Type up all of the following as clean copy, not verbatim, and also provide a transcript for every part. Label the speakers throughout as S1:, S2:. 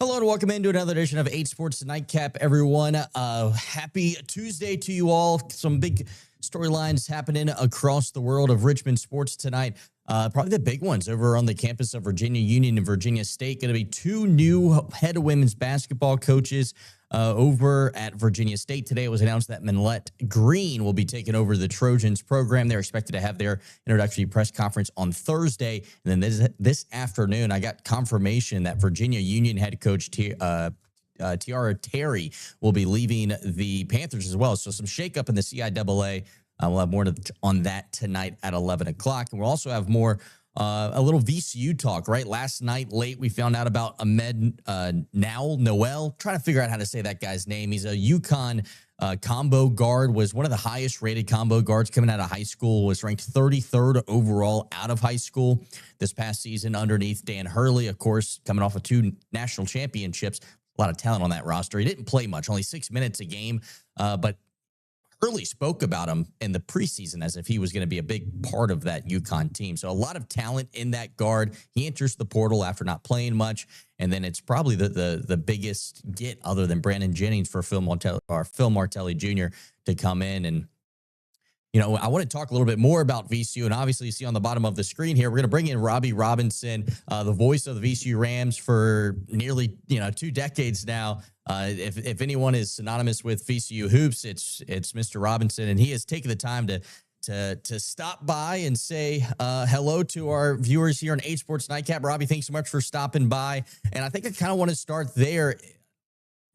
S1: Hello and welcome into another edition of 8Sports Nightcap, everyone. Happy Tuesday to you all. Some big storylines happening across the world of Richmond sports tonight. Probably the big ones over on the campus of Virginia Union and Virginia State. Going to be two new head women's basketball coaches over at Virginia State. Today it was announced that Minlette Green will be taking over the Trojans program. They're expected to have their introductory press conference on Thursday. And then this afternoon, I got confirmation that Virginia Union head coach Tiara Terry will be leaving the Panthers as well. So some shakeup in the CIAA. We'll have more on that tonight at 11 o'clock. And we'll also have more, a little VCU talk, right? Last night late, we found out about Ahmed Noel. Trying to figure out how to say that guy's name. He's a UConn combo guard, was one of the highest rated combo guards coming out of high school, was ranked 33rd overall out of high school this past season underneath Dan Hurley, of course, coming off of 2 national championships. A lot of talent on that roster. He didn't play much, only 6 minutes a game, but Hurley spoke about him in the preseason as if he was going to be a big part of that UConn team. So a lot of talent in that guard. He enters the portal after not playing much, and then it's probably the biggest get other than Brandon Jennings for Phil Martelli Jr. to come in. And you know, I want to talk a little bit more about VCU, and obviously you see on the bottom of the screen here, we're going to bring in Robby Robinson, the voice of the VCU Rams for nearly 2 decades now. If anyone is synonymous with VCU hoops, it's Mr. Robinson, and he has taken the time to stop by and say hello to our viewers here on 8Sports Nightcap. Robby, thanks so much for stopping by, and I think I kind of want to start there.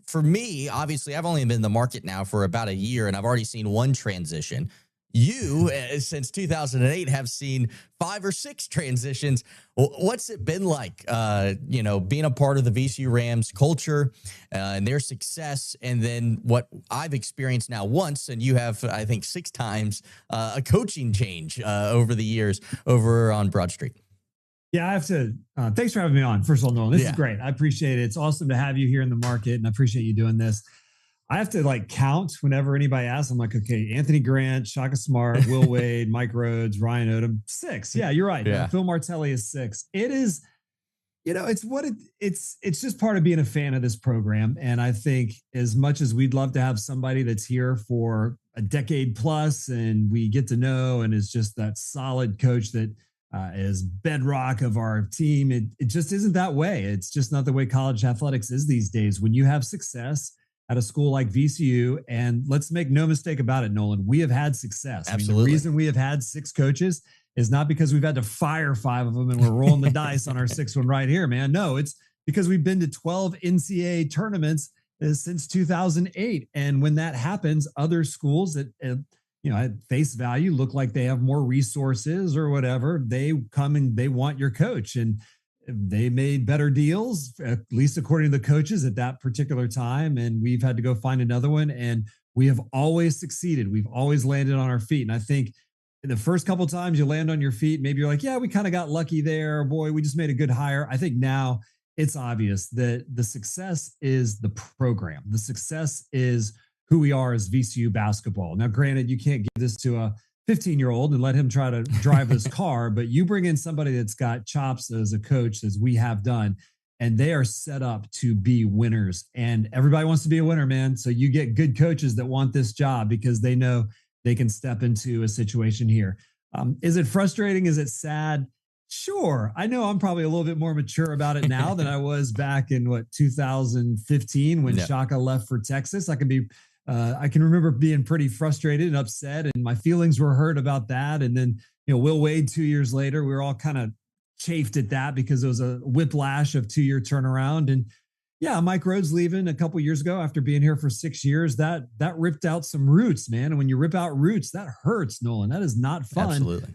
S1: For me, obviously, I've only been in the market now for about a year, and I've already seen one transition. You, since 2008, have seen 5 or 6 transitions. What's it been like, being a part of the VCU Rams culture and their success, and then what I've experienced now once, and you have, I think, 6 times, a coaching change over the years over on Broad Street?
S2: Yeah, I have to. Thanks for having me on. First of all, Nolan, this is great. I appreciate it. It's awesome to have you here in the market, and I appreciate you doing this. I have to count whenever anybody asks. I'm like, okay, Anthony Grant, Shaka Smart, Will Wade, Mike Rhodes, Ryan Odom, 6. Yeah, you're right. Yeah. Phil Martelli is 6. It is, it's just part of being a fan of this program. And I think as much as we'd love to have somebody that's here for a decade plus and we get to know and is just that solid coach that is bedrock of our team, it just isn't that way. It's just not the way college athletics is these days. When you have success at a school like VCU, and let's make no mistake about it, Nolan, we have had success.
S1: Absolutely.
S2: I mean, the reason we have had 6 coaches is not because we've had to fire 5 of them and we're rolling the dice on our 6th one right here, man. No, it's because we've been to 12 NCAA tournaments since 2008. And when that happens, other schools that, at face value look like they have more resources or whatever, they come and they want your coach. And they made better deals, at least according to the coaches at that particular time. And we've had to go find another one. And we have always succeeded. We've always landed on our feet. And I think in the first couple of times you land on your feet, maybe you're like, yeah, we kind of got lucky there. Boy, we just made a good hire. I think now it's obvious that the success is the program. The success is who we are as VCU basketball. Now, granted, you can't give this to a 15-year-old and let him try to drive this car, but you bring in somebody that's got chops as a coach, as we have done, and they are set up to be winners. And everybody wants to be a winner, man. So you get good coaches that want this job because they know they can step into a situation here. Is it frustrating? Is it sad? Sure. I know I'm probably a little bit more mature about it now than I was back in 2015 when Shaka left for Texas. I can remember being pretty frustrated and upset, and my feelings were hurt about that. And then, Will Wade 2 years later, we were all kind of chafed at that because it was a whiplash of 2-year turnaround. And yeah, Mike Rhodes leaving a couple years ago after being here for 6 years, that ripped out some roots, man. And when you rip out roots, that hurts, Nolan. That is not fun.
S1: Absolutely.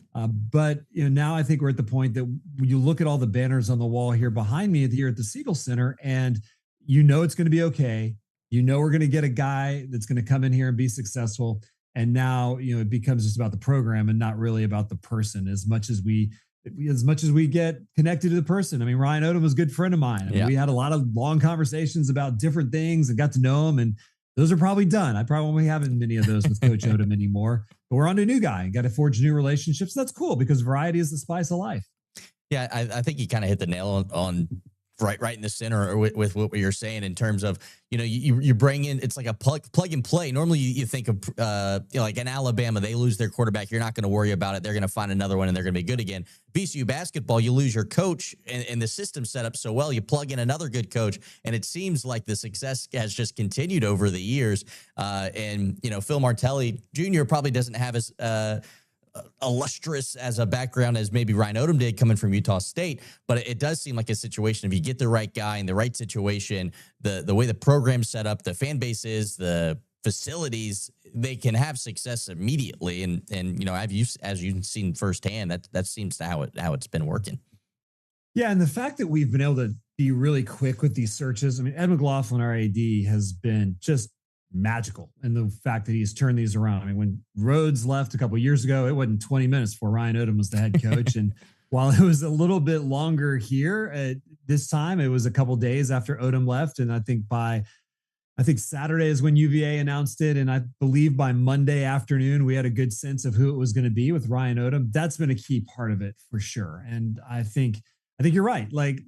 S2: But now I think we're at the point that you look at all the banners on the wall here behind me here at the Siegel Center, and it's going to be okay. We're going to get a guy that's going to come in here and be successful. And now, it becomes just about the program and not really about the person as much as we get connected to the person. I mean, Ryan Odom was a good friend of mine. We had a lot of long conversations about different things and got to know him. And those are probably done. I probably won't be having many of those with Coach Odom anymore, but we're on to a new guy and got to forge new relationships. That's cool because variety is the spice of life.
S1: Yeah, I think you kind of hit the nail on right in the center with what you're saying in terms of, you bring in, it's like a plug and play. Normally you think of, like in Alabama, they lose their quarterback. You're not going to worry about it. They're going to find another one and they're going to be good again. VCU basketball, you lose your coach and the system set up so well, you plug in another good coach. And it seems like the success has just continued over the years. And Phil Martelli Jr. probably doesn't have as, illustrious as a background as maybe Ryan Odom did coming from Utah State, but it does seem like a situation if you get the right guy in the right situation, the way the program's set up, the fan base is, the facilities, they can have success immediately. And as you've seen firsthand, that seems to how it's been working.
S2: Yeah, and the fact that we've been able to be really quick with these searches. I mean, Ed McLaughlin, our AD, has been just magical in the fact that he's turned these around. I mean, when Rhodes left a couple of years ago, it wasn't 20 minutes before Ryan Odom was the head coach. And while it was a little bit longer here at this time, it was a couple of days after Odom left. And I think Saturday is when UVA announced it. And I believe by Monday afternoon, we had a good sense of who it was going to be with Ryan Odom. That's been a key part of it for sure. And I think you're right. Like,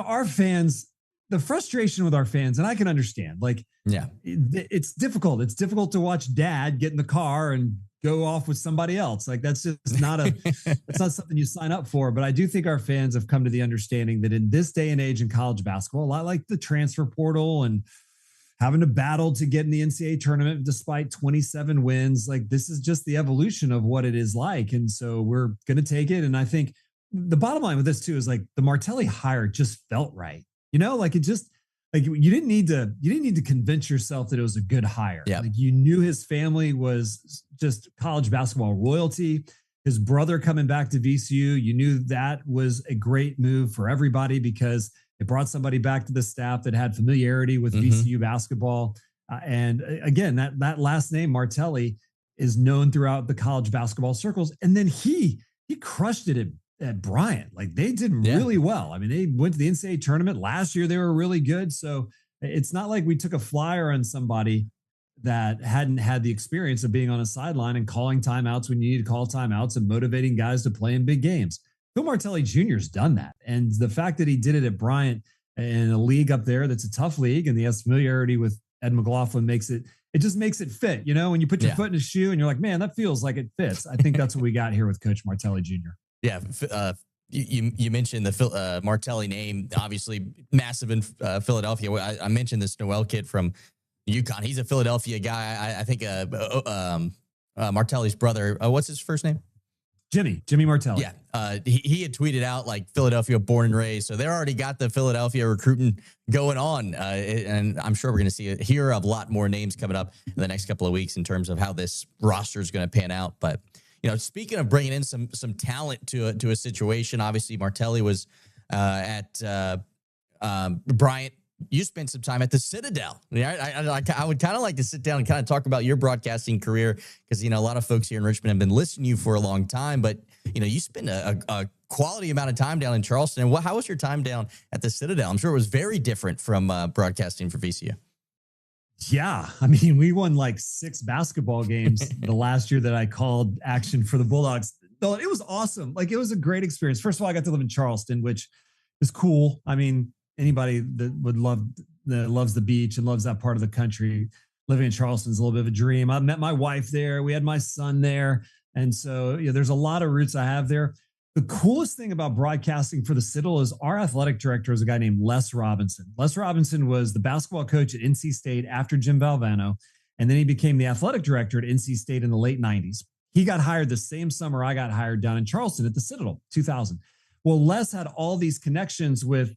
S2: our fans, the frustration with our fans, and I can understand, it's difficult. It's difficult to watch dad get in the car and go off with somebody else. Like, that's just not that's not something you sign up for. But I do think our fans have come to the understanding that in this day and age in college basketball, a lot like the transfer portal and having to battle to get in the NCAA tournament despite 27 wins, like, this is just the evolution of what it is like. And so we're going to take it. And I think the bottom line with this too is, like, the Martelli hire just felt right. It just, like, you didn't need to convince yourself that it was a good hire.
S1: Yeah.
S2: Like, you knew his family was just college basketball royalty. His brother coming back to VCU, you knew that was a great move for everybody because it brought somebody back to the staff that had familiarity with VCU basketball. And again, that last name, Martelli, is known throughout the college basketball circles. And then he crushed it at Bryant. Like, they did really well. I mean, they went to the NCAA tournament last year. They were really good. So it's not like we took a flyer on somebody that hadn't had the experience of being on a sideline and calling timeouts when you need to call timeouts and motivating guys to play in big games. Phil Martelli Jr.'s done that. And the fact that he did it at Bryant in a league up there that's a tough league, and he has familiarity with Ed McLaughlin, it just makes it fit. When you put your foot in a shoe and you're like, man, that feels like it fits. I think that's what we got here with Coach Martelli Jr.
S1: Yeah. You mentioned the Martelli name, obviously massive in Philadelphia. I mentioned this Noel kid from UConn. He's a Philadelphia guy. I think Martelli's brother, what's his first name?
S2: Jimmy Martelli.
S1: Yeah. He had tweeted out, like, Philadelphia born and raised. So they already got the Philadelphia recruiting going on. And I'm sure we're going to hear a lot more names coming up in the next couple of weeks in terms of how this roster is going to pan out. But, speaking of bringing in some talent to a situation, obviously Martelli was at Bryant. You spent some time at the Citadel. I would kind of like to sit down and kind of talk about your broadcasting career because, a lot of folks here in Richmond have been listening to you for a long time, but, you spend a quality amount of time down in Charleston. And how was your time down at the Citadel? I'm sure it was very different from broadcasting for VCU.
S2: Yeah. I mean, we won like 6 basketball games the last year that I called action for the Bulldogs. Though it was awesome. Like, it was a great experience. First of all, I got to live in Charleston, which is cool. I mean, anybody that loves the beach and loves that part of the country, living in Charleston is a little bit of a dream. I met my wife there. We had my son there. And so, there's a lot of roots I have there. The coolest thing about broadcasting for the Citadel is our athletic director is a guy named Les Robinson. Les Robinson was the basketball coach at NC State after Jim Valvano, and then he became the athletic director at NC State in the late 90s. He got hired the same summer I got hired down in Charleston at the Citadel, 2000. Well, Les had all these connections with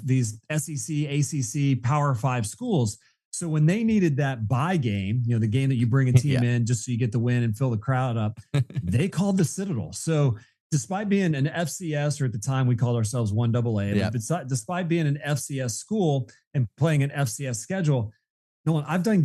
S2: these SEC, ACC, Power 5 schools. So when they needed that bye game, the game that you bring a team in just so you get the win and fill the crowd up, they called the Citadel. So despite being an FCS, or at the time we called ourselves 1AA, but despite being an FCS school and playing an FCS schedule, Nolan, I've done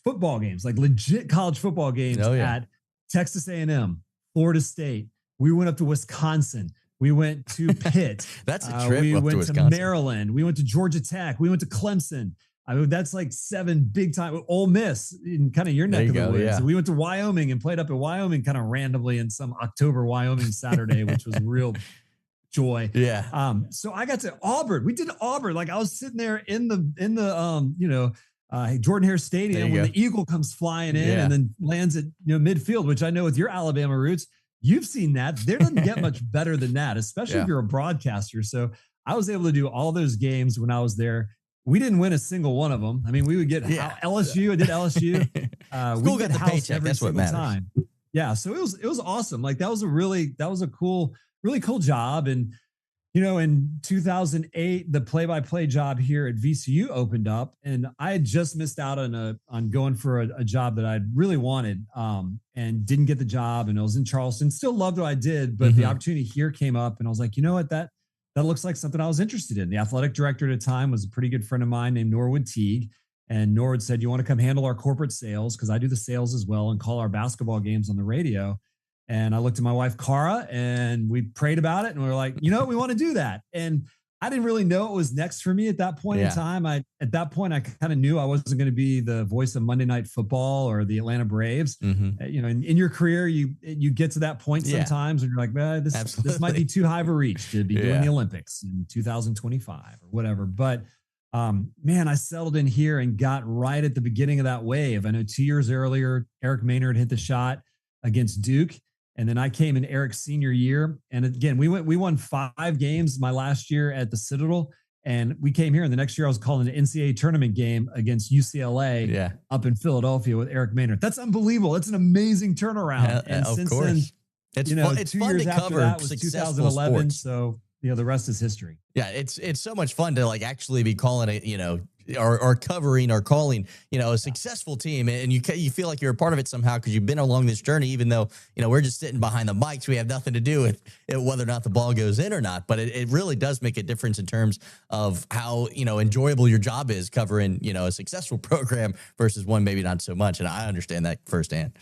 S2: football games, like legit college football games at Texas A&M, Florida State. We went up to Wisconsin. We went to Pitt.
S1: That's a trip.
S2: We went to Maryland. We went to Georgia Tech. We went to Clemson. I mean, that's like 7 big time. Ole Miss in kind of your neck of the woods. Yeah. We went to Wyoming and played up at Wyoming kind of randomly in some October Wyoming Saturday, which was real joy.
S1: Yeah.
S2: So I got to Auburn. We did Auburn. Like I was sitting there in the Jordan Hare Stadium when the Eagle comes flying in and then lands at midfield, which I know with your Alabama roots, you've seen that. There doesn't get much better than that, especially if you're a broadcaster. So I was able to do all those games when I was there. We didn't win a single one of them. I mean, we would get LSU. I did LSU.
S1: School got the paycheck. That's what matters.
S2: Time. Yeah. So it was awesome. Like that was a cool, really cool job. And, in 2008, the play-by-play job here at VCU opened up, and I had just missed out on going for a job that I really wanted, and didn't get the job. And I was in Charleston. Still loved what I did, but the opportunity here came up, and I was like, you know what, that looks like something I was interested in. The athletic director at the time was a pretty good friend of mine named Norwood Teague, and Norwood said, "You want to come handle our corporate sales?" Because I do the sales as well and call our basketball games on the radio. And I looked at my wife, Cara, and we prayed about it. And we were like, we want to do that. And I didn't really know what was next for me at that point in time. At that point, I kind of knew I wasn't going to be the voice of Monday Night Football or the Atlanta Braves. In your career, you get to that point sometimes and you're like, man, this might be too high of a reach to be doing the Olympics in 2025 or whatever. But man, I settled in here and got right at the beginning of that wave. I know 2 years earlier, Eric Maynard hit the shot against Duke. And then I came in Eric's senior year. And again, we won 5 games my last year at the Citadel. And we came here, and the next year I was calling an NCAA tournament game against UCLA up in Philadelphia with Eric Maynard. That's unbelievable. That's an amazing turnaround. And since then, it's 2 years after that was 2011. Sports. So, the rest is history.
S1: Yeah, it's so much fun to like actually be calling it, or covering or calling, a successful team, and you feel like you're a part of it somehow because you've been along this journey, even though, we're just sitting behind the mics. We have nothing to do with whether or not the ball goes in or not, but it really does make a difference in terms of how, enjoyable your job is covering, a successful program versus one maybe not so much. And I understand that firsthand.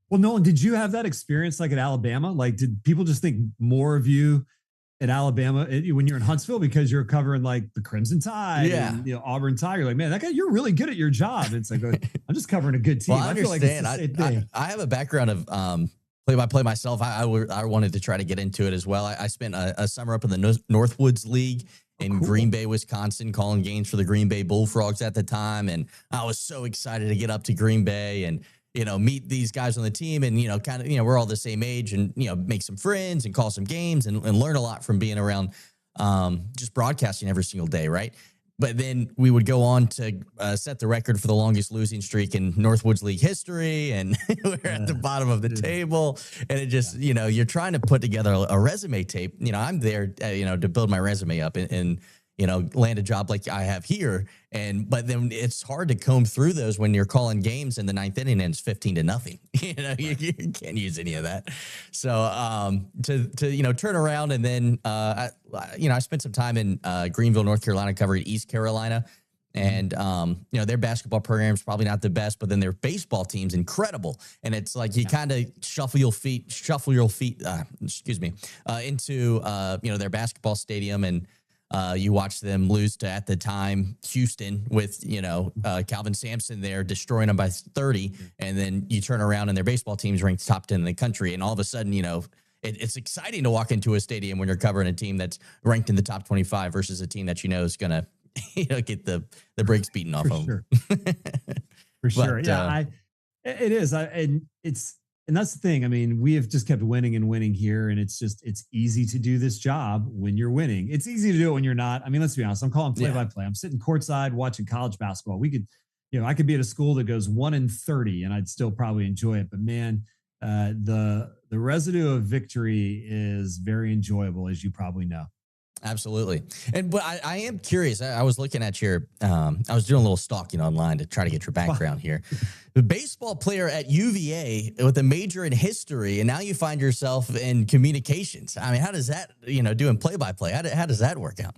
S2: Well, Nolan, did you have that experience like at Alabama? Like, did people just think more of you at Alabama when you're in Huntsville because you're covering like the Crimson Tide and Auburn Tide? You're like, man, that guy, you're really good at your job. It's like, I'm just covering a good team.
S1: Well, I understand. I have a background of play-by-play myself. I wanted to try to get into it as well. I spent a summer up in the Northwoods League in Green Bay, Wisconsin, calling games for the Green Bay Bullfrogs at the time. And I was so excited to get up to Green Bay and meet these guys on the team and, kind of, we're all the same age and, make some friends and call some games and learn a lot from being around just broadcasting every single day, right? But then we would go on to set the record for the longest losing streak in Northwoods League history, and we're at the bottom of the table. And it just, you're trying to put together a resume tape. I'm there, to build my resume up and land a job like I have here. But then it's hard to comb through those when you're calling games in the 9th inning and it's 15-0. You can't use any of that. So to turn around and then I spent some time in Greenville, North Carolina, covering East Carolina. And, their basketball program's probably not the best, but then their baseball team's incredible. And it's like you kind of shuffle your feet into, their basketball stadium, and you watch them lose to, at the time, Houston with, Calvin Sampson there destroying them by 30. And then you turn around and their baseball team's ranked top 10 in the country. And all of a sudden, it's exciting to walk into a stadium when you're covering a team that's ranked in the top 25 versus a team that is going to, get the brakes beaten off of them.
S2: For sure. Yeah, it is. And that's the thing. I mean, we have just kept winning and winning here. And it's easy to do this job when you're winning. It's easy to do it when you're not. I mean, let's be honest. I'm calling play-by-play. I'm sitting courtside watching college basketball. We could, I could be at a school that goes 1-30 and I'd still probably enjoy it. But man, the residue of victory is very enjoyable, as you probably know.
S1: Absolutely. But I am curious. I was looking at your, I was doing a little stalking online to try to get your background here. The baseball player at UVA with a major in history, and now you find yourself in communications. I mean, how does that, doing play-by-play, how does that work out?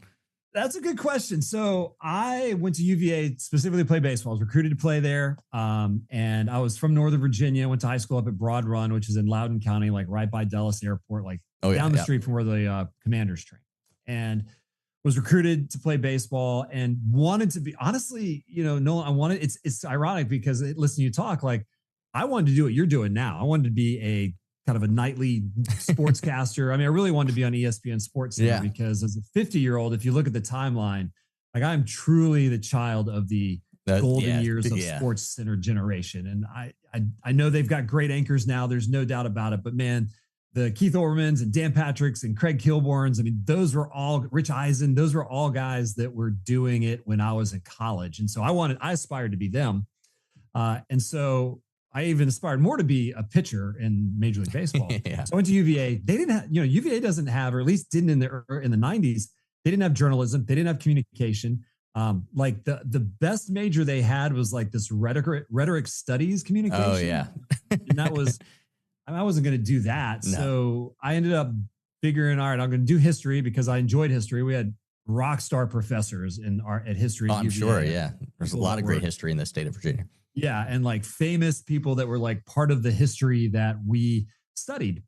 S2: That's a good question. So I went to UVA specifically to play baseball. I was recruited to play there. And I was from Northern Virginia, went to high school up at Broad Run, which is in Loudoun County, like right by Dulles Airport, like down the street from where the Commanders train. And was recruited to play baseball and wanted to be, honestly, it's ironic because listen, you talk like I wanted to do what you're doing now. I wanted to be a kind of a nightly sportscaster. I mean, I really wanted to be on ESPN Sports Center because as a 50-year-old, if you look at the timeline, like I'm truly the child of the golden years of Sports Center generation. And I know they've got great anchors now. There's no doubt about it. But man, the Keith Olbermans and Dan Patricks and Craig Kilborns, I mean, those were all Rich Eisen. Those were all guys that were doing it when I was in college. And so I aspired to be them. And so I even aspired more to be a pitcher in Major League Baseball. So I went to UVA. They didn't have, UVA doesn't have, or at least didn't in the 90s. They didn't have journalism. They didn't have communication. Like the best major they had was like this rhetoric studies communication.
S1: Oh yeah.
S2: And that was, I wasn't going to do that. No. So I ended up figuring, all right, I'm going to do history because I enjoyed history. We had rock star professors at history.
S1: Oh, I'm sure. Yeah. There's a lot of great history in the state of Virginia.
S2: Yeah. And like famous people that were like part of the history that we studied.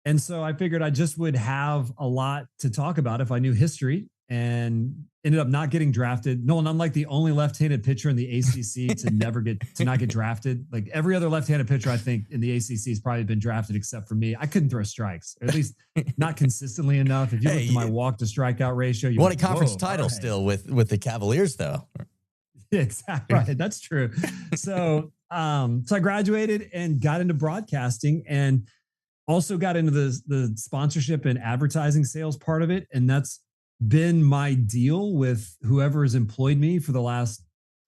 S2: And so I figured I just would have a lot to talk about if I knew history, and ended up not getting drafted. Nolan, I'm like the only left-handed pitcher in the ACC to not get drafted. Like every other left-handed pitcher, I think in the ACC has probably been drafted except for me. I couldn't throw strikes, or at least not consistently enough. If you look at my walk to strikeout ratio, you
S1: won a conference title still with the Cavaliers though.
S2: Yeah, exactly. Right. That's true. So I graduated and got into broadcasting, and also got into the sponsorship and advertising sales part of it. And that's been my deal with whoever has employed me for the last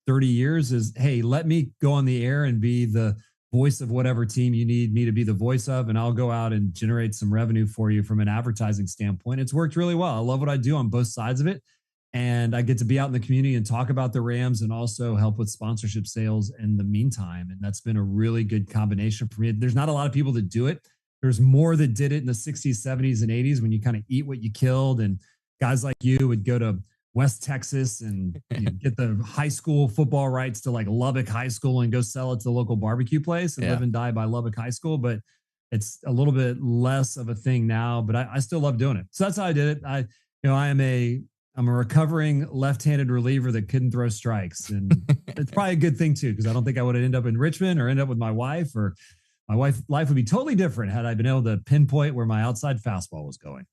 S2: 30 years is, hey, let me go on the air and be the voice of whatever team you need me to be the voice of, and I'll go out and generate some revenue for you from an advertising standpoint. It's worked really well. I love what I do on both sides of it. And I get to be out in the community and talk about the Rams and also help with sponsorship sales in the meantime. And that's been a really good combination for me. There's not a lot of people that do it. There's more that did it in the 60s, 70s, and 80s when you kind of eat what you killed. And guys like you would go to West Texas and get the high school football rights to like Lubbock High School and go sell it to the local barbecue place and live and die by Lubbock High School. But it's a little bit less of a thing now, but I still love doing it. So that's how I did it. I'm a recovering left-handed reliever that couldn't throw strikes. And it's probably a good thing too, because I don't think I would have ended up in Richmond or end up with my wife, or my wife's life would be totally different had I been able to pinpoint where my outside fastball was going.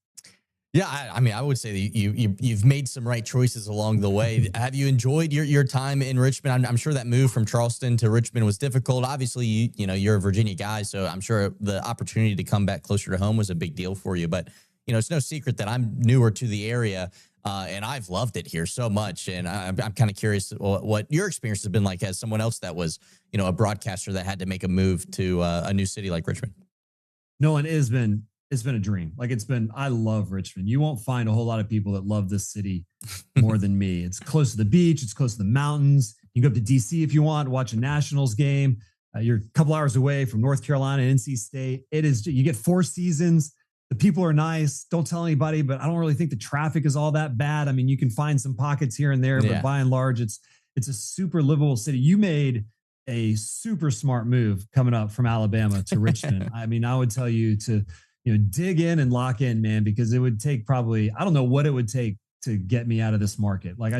S1: Yeah, I mean, I would say that you've made some right choices along the way. Have you enjoyed your time in Richmond? I'm sure that move from Charleston to Richmond was difficult. Obviously, you're a Virginia guy, so I'm sure the opportunity to come back closer to home was a big deal for you. But it's no secret that I'm newer to the area, and I've loved it here so much. And I'm kind of curious what your experience has been like as someone else that was a broadcaster that had to make a move to a new city like Richmond.
S2: Nolan, it's been a dream. Like I love Richmond. You won't find a whole lot of people that love this city more than me. It's close to the beach. It's close to the mountains. You can go up to DC if you want, watch a Nationals game. You're a couple hours away from North Carolina and NC State. You get 4 seasons. The people are nice. Don't tell anybody, but I don't really think the traffic is all that bad. I mean, you can find some pockets here and there, but by and large, it's a super livable city. You made a super smart move coming up from Alabama to Richmond. I mean, I would tell you to dig in and lock in, man, because it would take probably, I don't know what it would take to get me out of this market. Like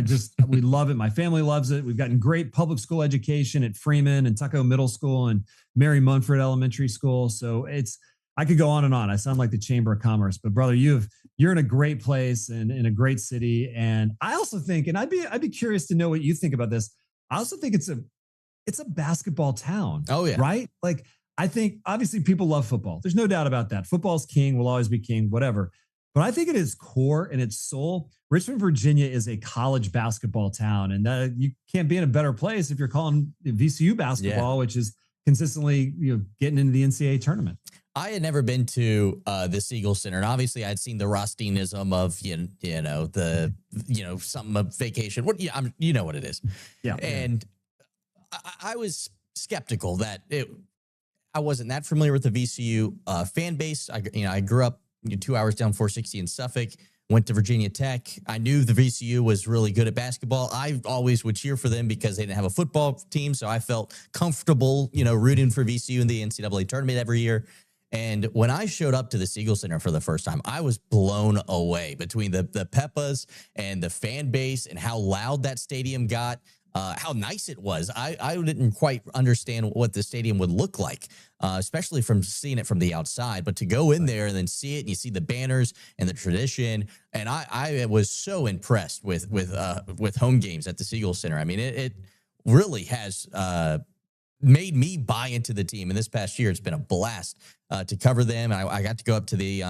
S2: we love it. My family loves it. We've gotten great public school education at Freeman and Tucko Middle School and Mary Munford Elementary School. So I could go on and on. I sound like the Chamber of Commerce, but brother, you're in a great place and in a great city. And I also think, and I'd be curious to know what you think about this. I also think it's a basketball town.
S1: Oh yeah.
S2: Right? Like, I think obviously people love football. There's no doubt about that. Football's king, will always be king, whatever. But I think at its core and its soul, Richmond, Virginia is a college basketball town. And you can't be in a better place if you're calling VCU basketball, which is consistently getting into the NCAA tournament.
S1: I had never been to the Siegel Center, and obviously I'd seen the Rothsteinism of something of vacation. What you know what it is, And I was skeptical that I wasn't that familiar with the VCU fan base. I grew up 2 hours down 460 in Suffolk, went to Virginia Tech. I knew the VCU was really good at basketball. I always would cheer for them because they didn't have a football team, so I felt comfortable, rooting for VCU in the NCAA tournament every year. And when I showed up to the Siegel Center for the first time, I was blown away between the Peppas and the fan base and how loud that stadium got. how nice it was. I didn't quite understand what the stadium would look like, especially from seeing it from the outside. But to go in there and then see it, and you see the banners and the tradition, and I was so impressed with home games at the Siegel Center. I mean, it really has made me buy into the team. And this past year, it's been a blast to cover them. I got to go up to the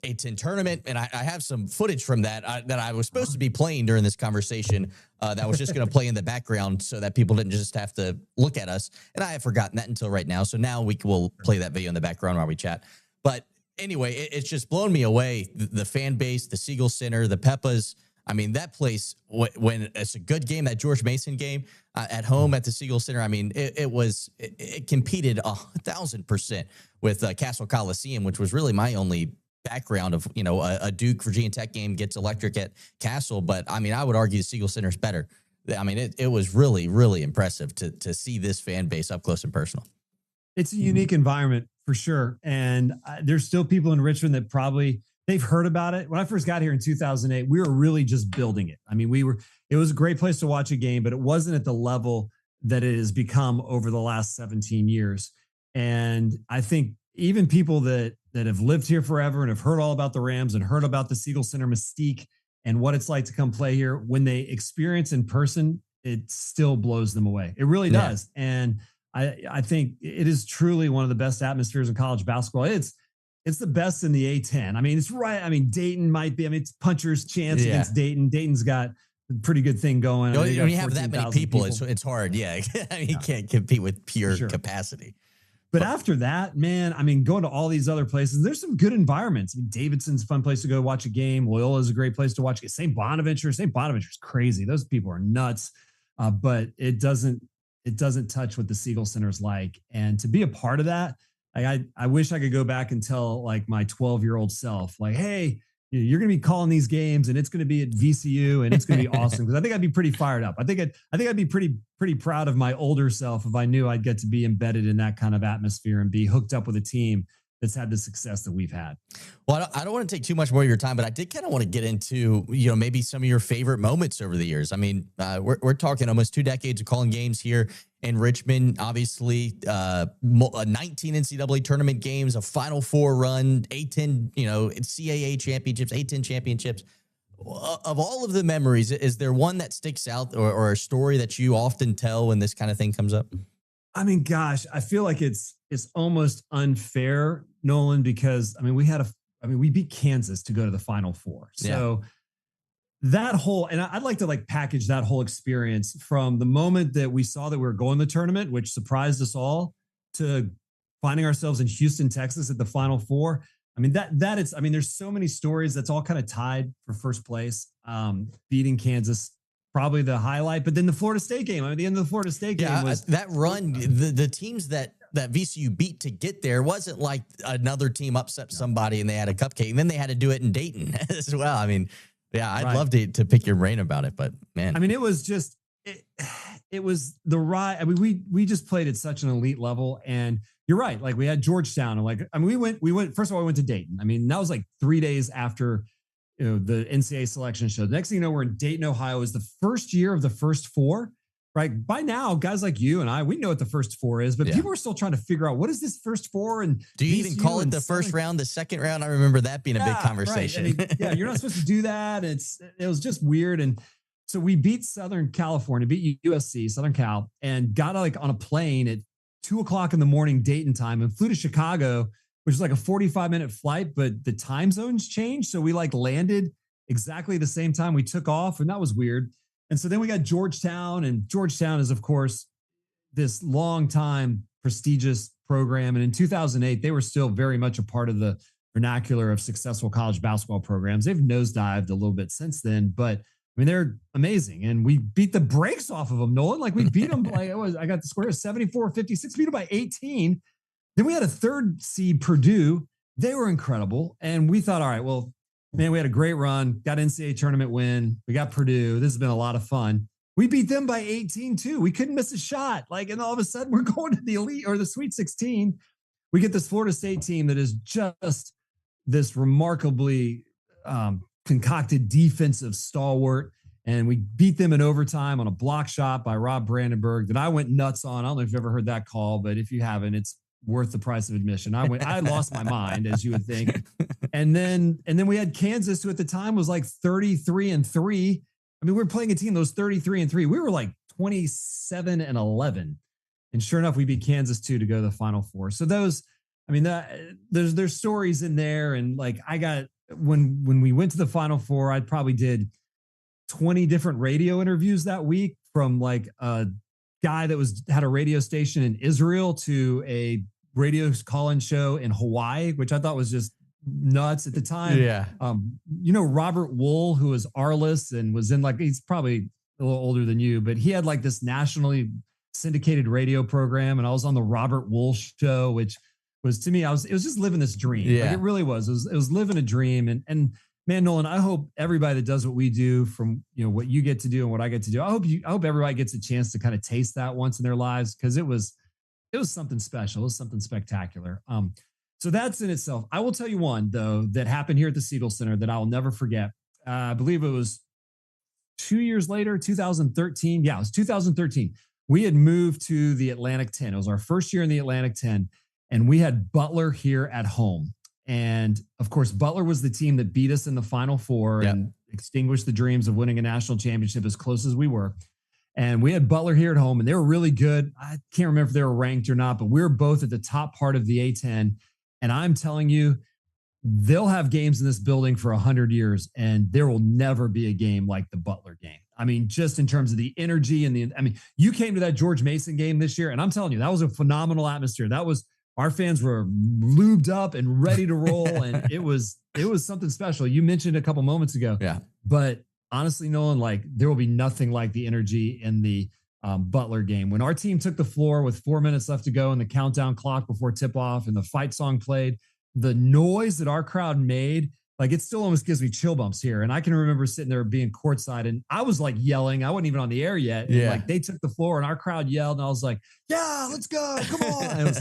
S1: A10 tournament, and I have some footage from that that I was supposed to be playing during this conversation that was just going to play in the background so that people didn't just have to look at us. And I have forgotten that until right now. So now will play that video in the background while we chat. But anyway, it's just blown me away. The fan base, the Siegel Center, the Peppas. I mean, that place, when it's a good game, that George Mason game at home at the Siegel Center, I mean, it competed 1,000% with Castle Coliseum, which was really my only background of, a Duke Virginia Tech game gets electric at Castle. But I mean, I would argue the Siegel Center is better. I mean, it was really, really impressive to see this fan base up close and personal.
S2: It's a unique environment for sure. And there's still people in Richmond that they've heard about it. When I first got here in 2008, we were really just building it. I mean, it was a great place to watch a game, but it wasn't at the level that it has become over the last 17 years. And I think even people that have lived here forever and have heard all about the Rams and heard about the Siegel Center mystique and what it's like to come play here, when they experience in person, it still blows them away. It really does. And I think it is truly one of the best atmospheres in college basketball. It's the best in the A10. I mean, it's right. I mean, Dayton might be. I mean, it's puncher's chance against Dayton. Dayton's got a pretty good thing going.
S1: When you have that many people, it's hard. Yeah. I mean, you can't compete with pure capacity.
S2: But after that, man, I mean, going to all these other places, there's some good environments. I mean, Davidson's a fun place to go watch a game. Loyola is a great place to watch. St. Bonaventure is crazy. Those people are nuts. But it doesn't touch what the Siegel Center is like. And to be a part of that, I wish I could go back and tell like my 12-year-old self, like, hey, you're going to be calling these games and it's going to be at VCU and it's going to be awesome. Because I think I'd be pretty fired up. I think I'd be pretty proud of my older self if I knew I'd get to be embedded in that kind of atmosphere and be hooked up with a team that's had the success that we've had.
S1: Well, I don't want to take too much more of your time, but I did kind of want to get into, maybe some of your favorite moments over the years. I mean, we're talking almost 2 decades of calling games here in Richmond. Obviously, 19 NCAA tournament games, a Final Four run, A10, CAA championships, A10 championships. Of all of the memories, is there one that sticks out or a story that you often tell when this kind of thing comes up?
S2: I mean, gosh, I feel like it's almost unfair, Nolan, because I mean, we beat Kansas to go to the Final Four. So that whole, and I'd like to package that whole experience from the moment that we saw that we were going to the tournament, which surprised us all, to finding ourselves in Houston, Texas at the Final Four. I mean, there's so many stories that's all kind of tied for first place. Beating Kansas, probably the highlight, but then the Florida State game. I mean, the end of the Florida State game was
S1: that run. The teams that VCU beat to get there wasn't like another team upset somebody and they had a cupcake, and then they had to do it in Dayton as well. I mean, I'd love to pick your brain about it, but man,
S2: I mean, it was just it was the ride. I mean, we just played at such an elite level, and you're right. Like we had Georgetown, and we went. First of all, we went to Dayton. I mean, that was like 3 days after the NCAA selection show. The next thing you know, we're in Dayton, Ohio. It was the first year of the first four. Right. By now, guys like you and I, we know what the first four is, but people are still trying to figure out what is this first four. And
S1: do you even call it the first round, the second round? I remember that being a big conversation.
S2: Right. I mean, you're not supposed to do that. It was just weird. And so we beat Southern California, beat USC, Southern Cal, and got on a plane at 2:00 in the morning Dayton time and flew to Chicago, which is like a 45-minute flight, but the time zones changed. So we landed exactly the same time we took off, and that was weird. And so then we got Georgetown, and Georgetown is, of course, this long time prestigious program. And in 2008, they were still very much a part of the vernacular of successful college basketball programs. They've nosedived a little bit since then, but I mean, they're amazing. And we beat the brakes off of them, Nolan. We beat them I got the score 74-56, beat them by 18. Then we had a third seed, Purdue. They were incredible. And we thought, all right, well, man, we had a great run, got NCAA tournament win. We got Purdue. This has been a lot of fun. We beat them by 18 too. We couldn't miss a shot. And all of a sudden we're going to the Elite or the Sweet 16. We get this Florida State team that is just this remarkably concocted defensive stalwart. And we beat them in overtime on a block shot by Rob Brandenburg that I went nuts on. I don't know if you've ever heard that call, but if you haven't, it's worth the price of admission. I lost my mind, as you would think. And then we had Kansas, who at the time was like 33-3. I mean, we were playing a team that was 33-3. We were like 27-11. And sure enough, we beat Kansas too to go to the Final Four. So those, I mean, there's stories in there. And like when we went to the Final Four, I probably did 20 different radio interviews that week, from like a guy that had a radio station in Israel to a radio call-in show in Hawaii, which I thought was just nuts at the time.
S1: Yeah.
S2: Robert Wool, who was Arliss and was in, like, he's probably a little older than you, but he had like this nationally syndicated radio program. And I was on the Robert Wool show, which was, to me, it was just living this dream.
S1: Yeah.
S2: Like, it really was. It was living a dream. And man, Nolan, I hope everybody that does what we do, from what you get to do and what I get to do, I hope everybody gets a chance to kind of taste that once in their lives, because it was something special. It was something spectacular. So that's in itself. I will tell you one, though, that happened here at the Siegel Center that I'll never forget. I believe it was 2 years later, 2013. Yeah, it was 2013. We had moved to the Atlantic 10. It was our first year in the Atlantic 10, and we had Butler here at home. And of course, Butler was the team that beat us in the Final Four and extinguished the dreams of winning a national championship, as close as we were. And we had Butler here at home, and they were really good. I can't remember if they were ranked or not, but we were both at the top part of the A10. And I'm telling you, they'll have games in this building for 100 years, and there will never be a game like the Butler game. I mean, just in terms of the energy and you came to that George Mason game this year, and I'm telling you, that was a phenomenal atmosphere. Our fans were lubed up and ready to roll, and it was something special. You mentioned a couple moments ago, but honestly, Nolan, like, there will be nothing like the energy in the Butler game. When our team took the floor with 4 minutes left to go and the countdown clock before tip-off and the fight song played, the noise that our crowd made, like, it still almost gives me chill bumps here. And I can remember sitting there being courtside, and I was like yelling. I wasn't even on the air yet. And like, they took the floor and our crowd yelled, and I was like, yeah, let's go. Come on.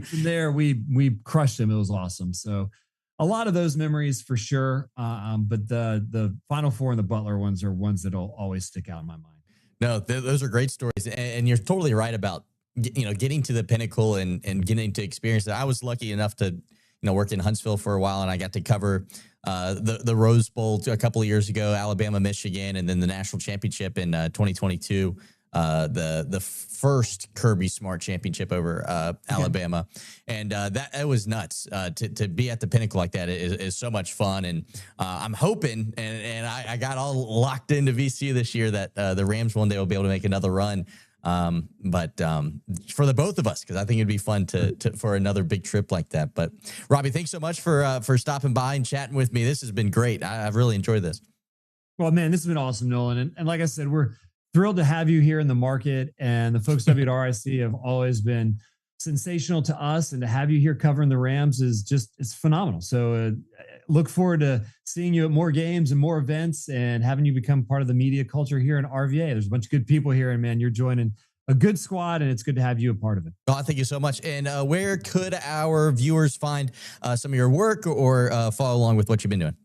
S2: From there, we crushed them. It was awesome. So a lot of those memories for sure. But the Final Four and the Butler ones are ones that'll always stick out in my mind.
S1: No, those are great stories. And you're totally right about, getting to the pinnacle and getting to experience it. I was lucky enough to, work in Huntsville for a while, and I got to cover the Rose Bowl a couple of years ago, Alabama, Michigan, and then the national championship in 2022, the first Kirby Smart championship over Alabama. And it was nuts. To be at the pinnacle like that is so much fun. And I'm hoping, and I got all locked into VCU this year, that the Rams one day will be able to make another run. But for the both of us, because I think it'd be fun for another big trip like that. But Robby, thanks so much for stopping by and chatting with me. This has been great. I've really enjoyed this.
S2: Well, man, this has been awesome, Nolan. And like I said, we're thrilled to have you here in the market, and the folks at RIC have always been sensational to us, and to have you here covering the Rams it's phenomenal. So look forward to seeing you at more games and more events, and having you become part of the media culture here in RVA. There's a bunch of good people here, and man, you're joining a good squad, and it's good to have you a part of it.
S1: Oh, thank you so much. And where could our viewers find some of your work, or follow along with what you've been doing?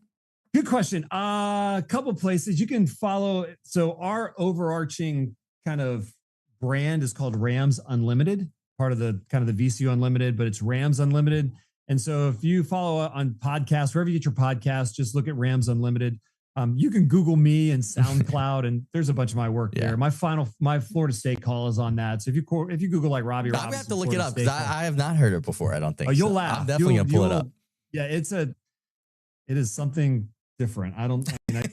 S2: Good question. A couple places you can follow. So our overarching kind of brand is called Rams Unlimited, part of the kind of the VCU Unlimited, but it's Rams Unlimited. And so if you follow on podcasts, wherever you get your podcasts, just look at Rams Unlimited. You can Google me and SoundCloud, and there's a bunch of my work there. My Florida State call is on that. So if you Google like Robby Robinson,
S1: I have to look it up, because I have not heard it before. I don't think.
S2: Oh, you'll laugh.
S1: I'm definitely gonna pull it up.
S2: Yeah, it is something different. I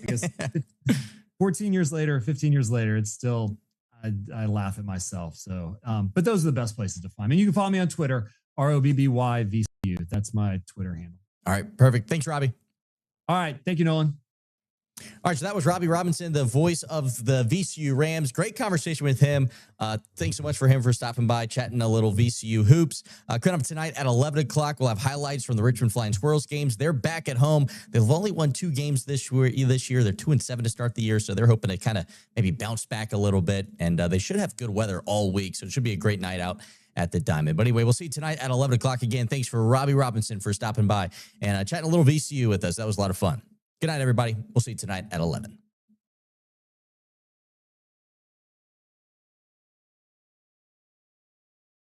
S2: guess 14 years later, 15 years later, it's still, I laugh at myself. So, but those are the best places to find me. You can follow me on Twitter, ROBBYVCU. That's my Twitter handle. All
S1: right. Perfect. Thanks, Robby.
S2: All right. Thank you, Nolan.
S1: All right, so that was Robby Robinson, the voice of the VCU Rams. Great conversation with him. Thanks so much for him for stopping by, chatting a little VCU hoops. Coming up tonight at 11 o'clock, we'll have highlights from the Richmond Flying Squirrels games. They're back at home. They've only won 2 games this year. They're 2-7 to start the year, so they're hoping to kind of maybe bounce back a little bit. And they should have good weather all week, so it should be a great night out at the Diamond. But anyway, we'll see you tonight at 11 o'clock again. Thanks for Robby Robinson for stopping by and chatting a little VCU with us. That was a lot of fun. Good night, everybody. We'll see you tonight at 11.